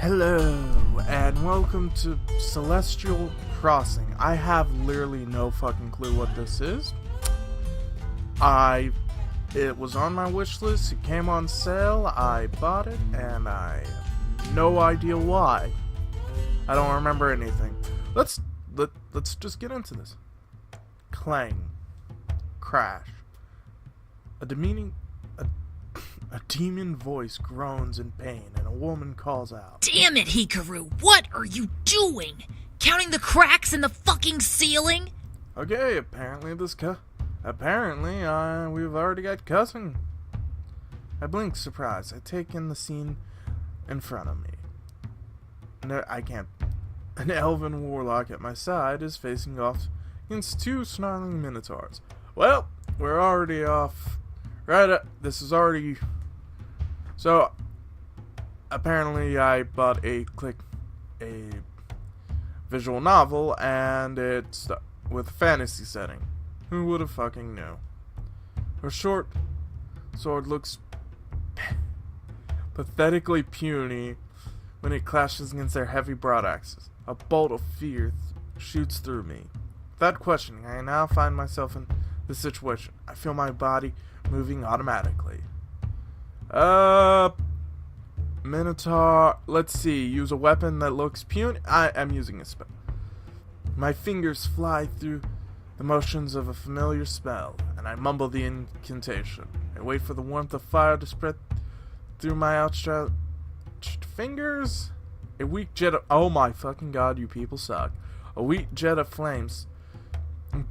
Hello, and welcome to Celestial Crossing. I have literally no fucking clue what this is. It was on my wish list, it came on sale, I bought it, and I have no idea why. I don't remember anything. Let's just get into this. Clang. Crash. A demon voice groans in pain, and a woman calls out. Damn it, Hikaru! What are you doing? Counting the cracks in the fucking ceiling? Okay, we've already got cussing. I blink, surprised. I take in the scene in front of me. No, I can't. An elven warlock at my side is facing off against two snarling minotaurs. Well, we're already off. This is already... So, apparently I bought a visual novel, and it's with a fantasy setting. Who would have fucking knew? Her short sword looks pathetically puny when it clashes against their heavy broadaxes. A bolt of fear shoots through me. Without questioning, I now find myself in this situation. I feel my body moving automatically. Minotaur, let's see, use a weapon that looks puny. I am using a spell. My fingers fly through the motions of a familiar spell, and I mumble the incantation. I wait for the warmth of fire to spread through my outstretched fingers. A weak jet of... Oh my fucking god, you people suck. A weak jet of flames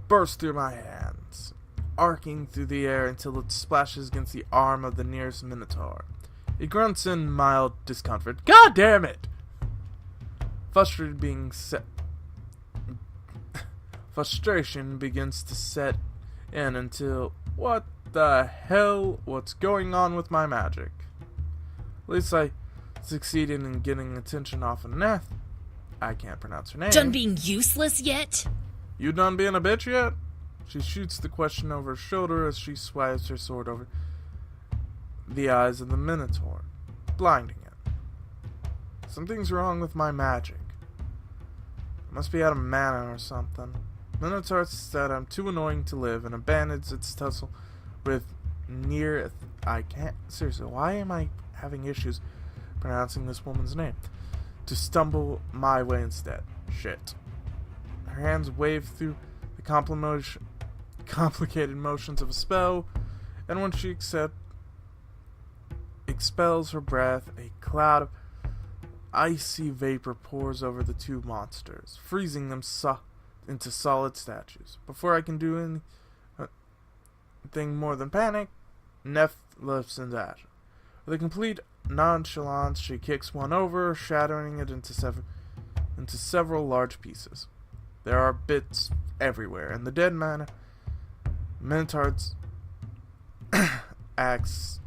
bursts through my hands, arcing through the air until it splashes against the arm of the nearest minotaur. It grunts in mild discomfort. God damn it! Frustration begins to set in until... What the hell? What's going on with my magic? At least I succeeded in getting attention off of Neth. I can't pronounce her name. Done being useless yet? You done being a bitch yet? She shoots the question over her shoulder as she swipes her sword over the eyes of the Minotaur, blinding it. Something's wrong with my magic. It must be out of mana or something. Minotaur said I'm too annoying to live and abandons its tussle with near... I can't... Seriously, why am I having issues pronouncing this woman's name? To stumble my way instead. Shit. Her hands wave through the complicated motions of a spell, and when she expels her breath, a cloud of icy vapor pours over the two monsters, freezing them into solid statues. Before I can do anything more than panic, Neth lifts into action. With a complete nonchalance, she kicks one over, shattering it into several large pieces. There are bits everywhere, and the dead Minotaur's axe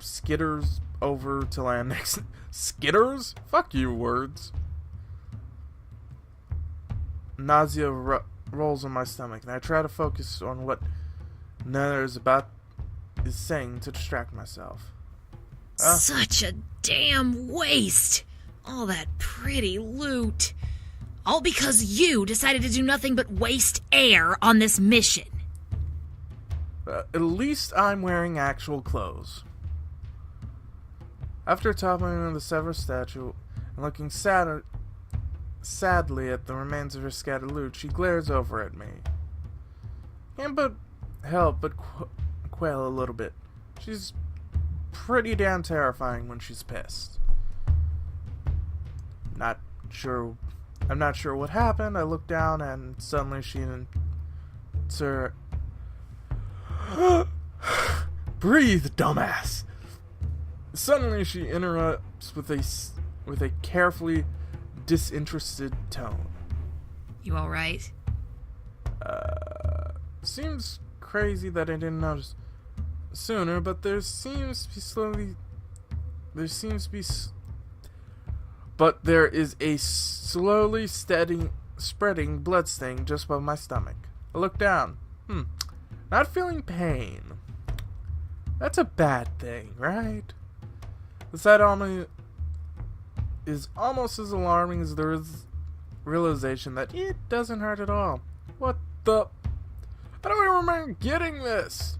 skitters over to land next. Skitters? Fuck you, words. Nausea rolls in my stomach, and I try to focus on what Nether is saying to distract myself. Such a damn waste. All that pretty loot. All because you decided to do nothing but waste air on this mission. At least I'm wearing actual clothes. After toppling the severed statue and looking sadly at the remains of her scattered loot, she glares over at me. Can't help but quail a little bit. She's pretty damn terrifying when she's pissed. I'm not sure what happened. I look down and suddenly she breathe, dumbass. Suddenly she interrupts with a carefully disinterested tone. You alright? Seems crazy that I didn't notice sooner, but there is a slowly spreading blood stain just above my stomach. I look down. Not feeling pain. That's a bad thing, right? The sight is almost as alarming as the realization that it doesn't hurt at all. What the? I don't even remember getting this.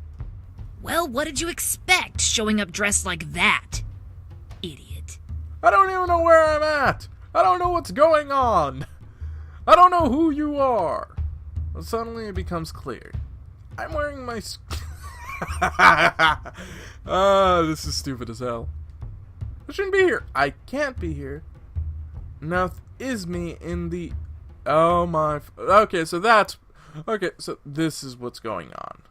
Well, what did you expect, showing up dressed like that? Idiot. I don't even know where I'm at. I don't know what's going on. I don't know who you are. Well, suddenly it becomes clear. I'm wearing my... this is stupid as hell. I shouldn't be here. I can't be here. Now is me in the... Oh my... Okay, so that's... Okay, so this is what's going on.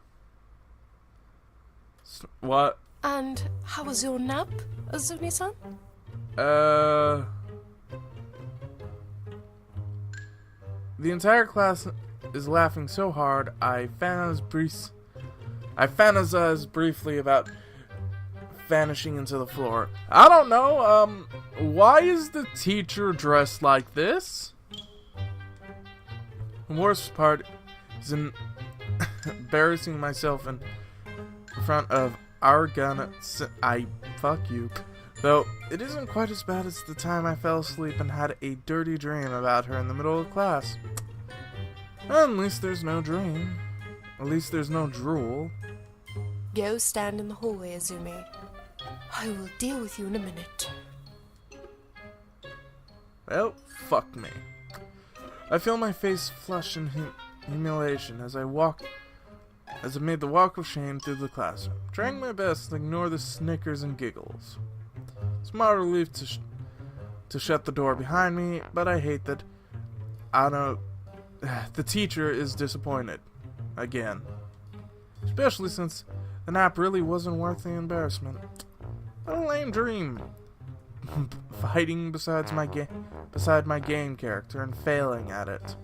What? And how was your nap, Azumi-san? The entire class is laughing so hard, I fantasize briefly about vanishing into the floor. I don't know, why is the teacher dressed like this? The worst part is embarrassing myself in front of our fuck you. Though, it isn't quite as bad as the time I fell asleep and had a dirty dream about her in the middle of class. At least there's no dream. At least there's no drool. Go stand in the hallway, Azumi. I will deal with you in a minute. Well, fuck me. I feel my face flush in humiliation as I made the walk of shame through the classroom, trying my best to ignore the snickers and giggles. It's my relief to shut the door behind me, but I hate that the teacher is disappointed. Again. Especially since the nap really wasn't worth the embarrassment. What a lame dream. Fighting beside my game character and failing at it.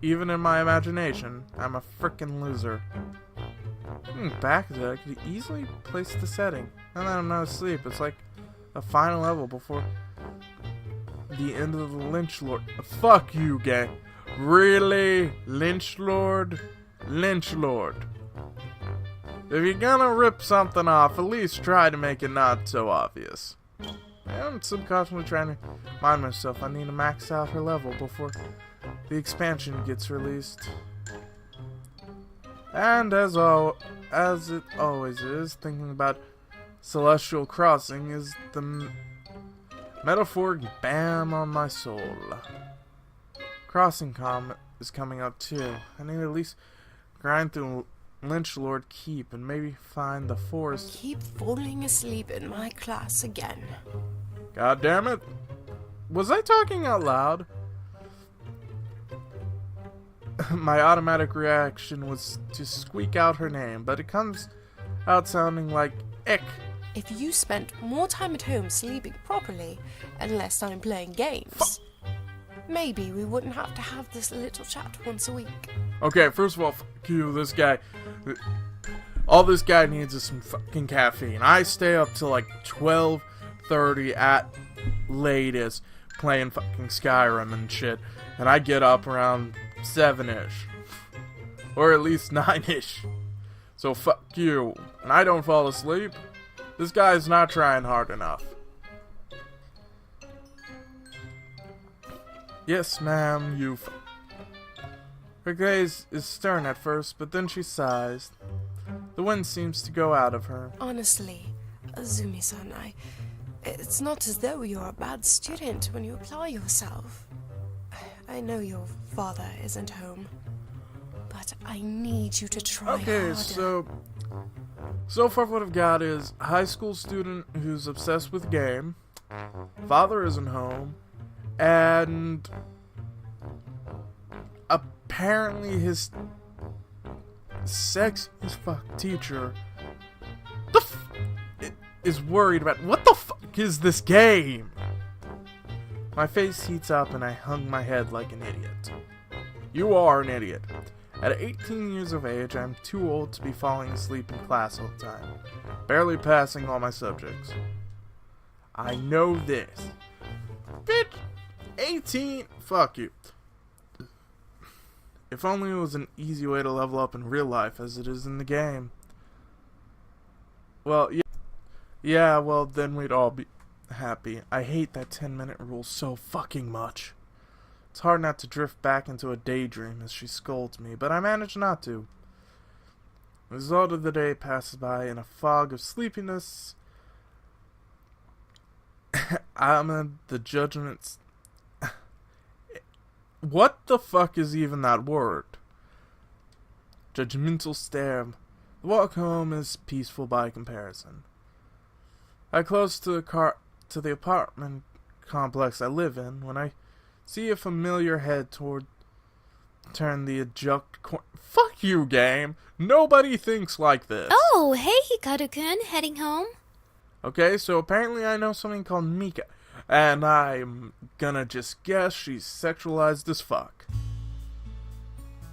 Even in my imagination, I'm a frickin' loser. Back to that, I could easily place the setting. And then I'm not asleep. It's like the final level before the end of the Lynch Lord. Fuck you, gang. Really? Lynch Lord? Lynch Lord. If you're gonna rip something off, at least try to make it not so obvious. I'm subconsciously trying to remind myself I need to max out her level before the expansion gets released. And as it always is, thinking about Celestial Crossing is the metaphoric bam on my soul. Crossing Com is coming up too. I need to at least grind through Lynch Lord Keep and maybe find the forest. Keep falling asleep in my class again. God damn it. Was I talking out loud? My automatic reaction was to squeak out her name, but it comes out sounding like Ick. If you spent more time at home sleeping properly and less time playing games, maybe we wouldn't have to have this little chat once a week. Okay, first of all, fuck you, this guy. All this guy needs is some fucking caffeine. I stay up till like 12:30 at latest playing fucking Skyrim and shit, and I get up around 7-ish. Or at least 9-ish. So fuck you. And I don't fall asleep. This guy's not trying hard enough. Yes, ma'am, you Her gaze is stern at first, but then she sighs. The wind seems to go out of her. Honestly, Azumi-san, it's not as though you're a bad student when you apply yourself. I know your father isn't home, but I need you to try harder. So far what I've got is high school student who's obsessed with game, father isn't home, and apparently his sex as fuck teacher is worried about what the fuck is this game? My face heats up and I hung my head like an idiot. You are an idiot. At 18 years of age, I'm too old to be falling asleep in class all the time, barely passing all my subjects. I know this. Bitch, 18? Fuck you. If only it was an easy way to level up in real life as it is in the game. Well, yeah, well, then we'd all happy. I hate that 10-minute rule so fucking much. It's hard not to drift back into a daydream as she scolds me, but I manage not to. The result of the day passes by in a fog of sleepiness. I'm the judgments. What the fuck is even that word? Judgmental stare. The walk home is peaceful by comparison. I close to the apartment complex I live in when I see a familiar head turn the adjunct corner. Fuck you, game. Nobody thinks like this. Oh, hey, Hikaru-kun, heading home? Okay, so apparently I know something called Mika, and I'm gonna just guess she's sexualized as fuck.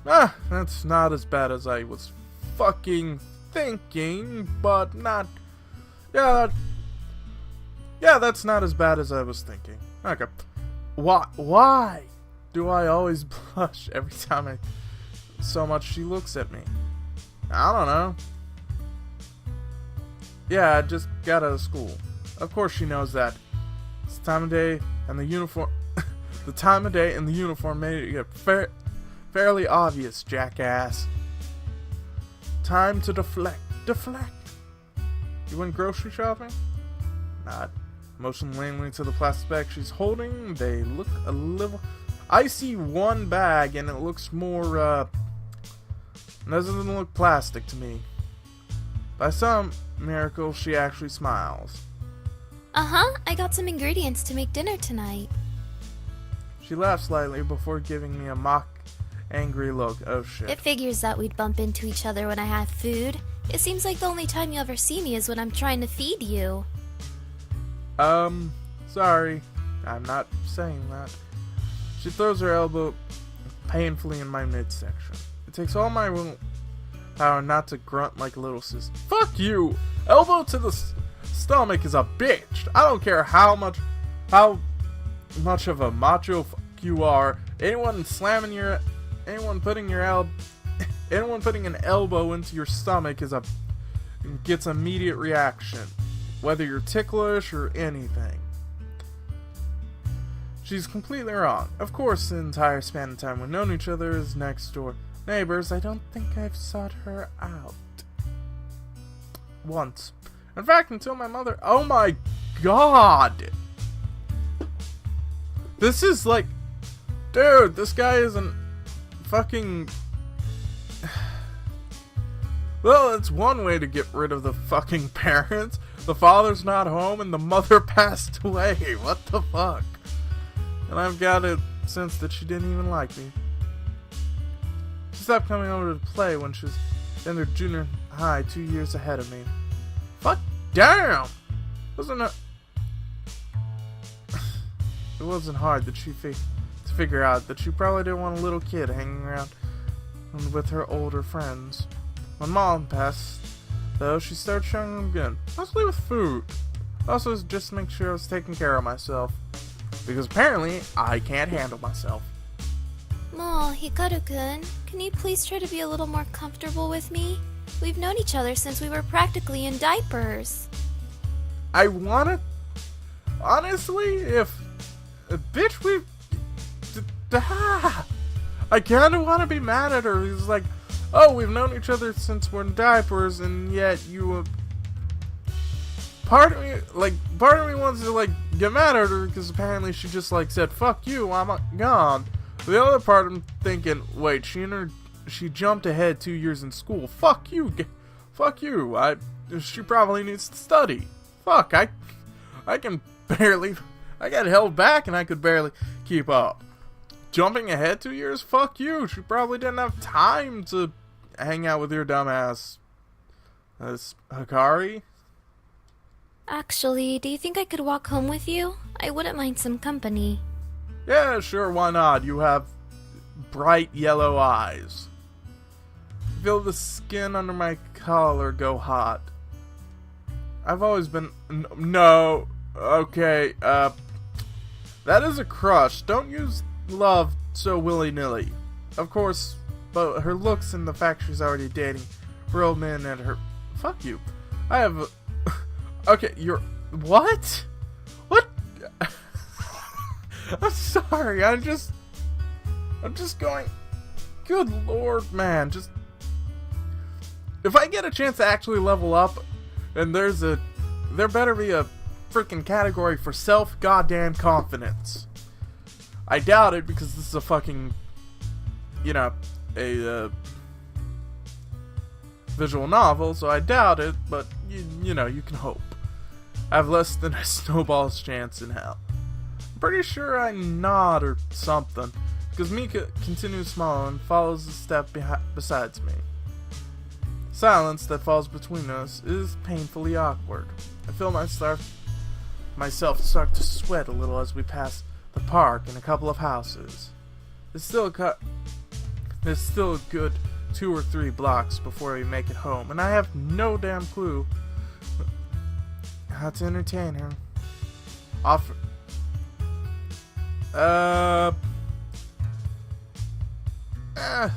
That's not as bad as I was fucking thinking, but not... Yeah, that's not as bad as I was thinking. Okay. Why do I always blush every time so much she looks at me? I don't know. Yeah, I just got out of school. Of course she knows that. It's the time of day and the uniform... the time of day and the uniform made it fairly obvious, jackass. Time to deflect. Deflect! You went grocery shopping? Not. Motion lamely to the plastic bag she's holding. They look a little... I see one bag and it looks more, doesn't look plastic to me. By some miracle, she actually smiles. Uh-huh, I got some ingredients to make dinner tonight. She laughs slightly before giving me a mock angry look. Oh shit. It figures that we'd bump into each other when I have food. It seems like the only time you ever see me is when I'm trying to feed you. Sorry. I'm not saying that. She throws her elbow painfully in my midsection. It takes all my willpower not to grunt like a little sis. Fuck you! Elbow to the stomach is a bitch. I don't care how much of a macho fuck you are. Anyone putting an elbow into your stomach gets immediate reaction, whether you're ticklish or anything. She's completely wrong. Of course, the entire span of time we've known each other as next door neighbors, I don't think I've sought her out once. In fact, until my mother... Oh my god! This is like... Dude, this guy isn't fucking... Well, it's one way to get rid of the fucking parents. The father's not home and the mother passed away. What the fuck? And I've got a sense that she didn't even like me. She stopped coming over to play when she was in her junior high 2 years ahead of me. Fuck damn! It wasn't hard that to figure out that she probably didn't want a little kid hanging around with her older friends. When Mom passed, though, she started showing them again, mostly with food. Also, just to make sure I was taking care of myself. Because apparently, I can't handle myself. Oh, Hikaru-kun, can you please try to be a little more comfortable with me? We've known each other since we were practically in diapers. I wanna... Honestly, if... Bitch, I kinda wanna be mad at her. It's like, oh, we've known each other since we're in diapers, and yet you... Part of me wants to, get mad at her, because apparently she just, said, fuck you, I'm gone. The other part, I'm thinking, wait, she jumped ahead 2 years in school. Fuck you. She probably needs to study. Fuck, I got held back and I could barely keep up. Jumping ahead 2 years? Fuck you. She probably didn't have time to hang out with your dumbass. Hikari? Actually, do you think I could walk home with you? I wouldn't mind some company. Yeah, sure, why not? You have bright yellow eyes. Feel the skin under my collar go hot. I've always been... No. Okay, that is a crush. Don't use love so willy-nilly. Of course, but her looks and the fact she's already dating real men and her... Fuck you. I have... Okay, you're... What? What I'm sorry. I'm just going. Good lord, man. Just if I get a chance to actually level up, and there better be a freaking category for self goddamn confidence. I doubt it because this is a fucking, a visual novel, so I doubt it. But you can hope. I have less than a snowball's chance in hell. I'm pretty sure I nod or something, because Mika continues smiling and follows the step besides me. Silence that falls between us is painfully awkward. I feel myself start to sweat a little as we pass the park and a couple of houses. There's still a good 2 or 3 blocks before we make it home, and I have no damn clue how to entertain her.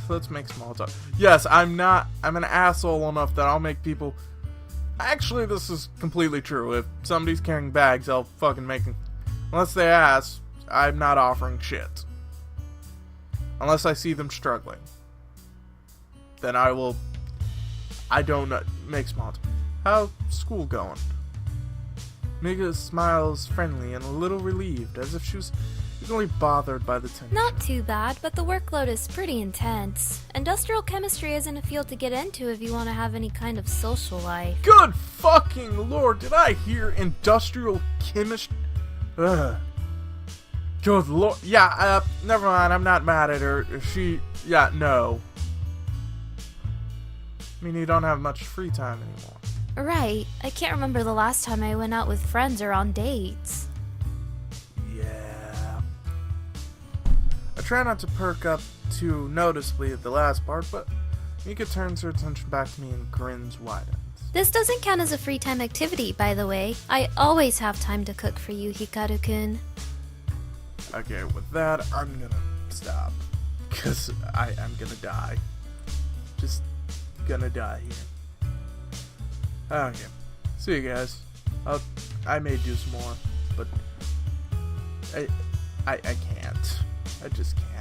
Let's make small talk. Yes, I'm an asshole enough that I'll make people. Actually, this is completely true. If somebody's carrying bags, I'll fucking make them. Unless they ask, I'm not offering shit. Unless I see them struggling. Then I don't make small talk. How's school going? Mika smiles friendly and a little relieved, as if she was easily bothered by the tension. Not too bad, but the workload is pretty intense. Industrial chemistry isn't a field to get into if you want to have any kind of social life. Good fucking lord, did I hear industrial chemistry? Ugh. Good lord. Yeah, never mind, I'm not mad at her. No. I mean, you don't have much free time anymore. Right. I can't remember the last time I went out with friends or on dates. Yeah. I try not to perk up too noticeably at the last part, but Mika turns her attention back to me and grins widens. This doesn't count as a free time activity, by the way. I always have time to cook for you, Hikaru-kun. Okay, with that, I'm gonna stop. Because I'm gonna die. Just gonna die here. Okay. See you guys. I may do some more, but I can't. I just can't.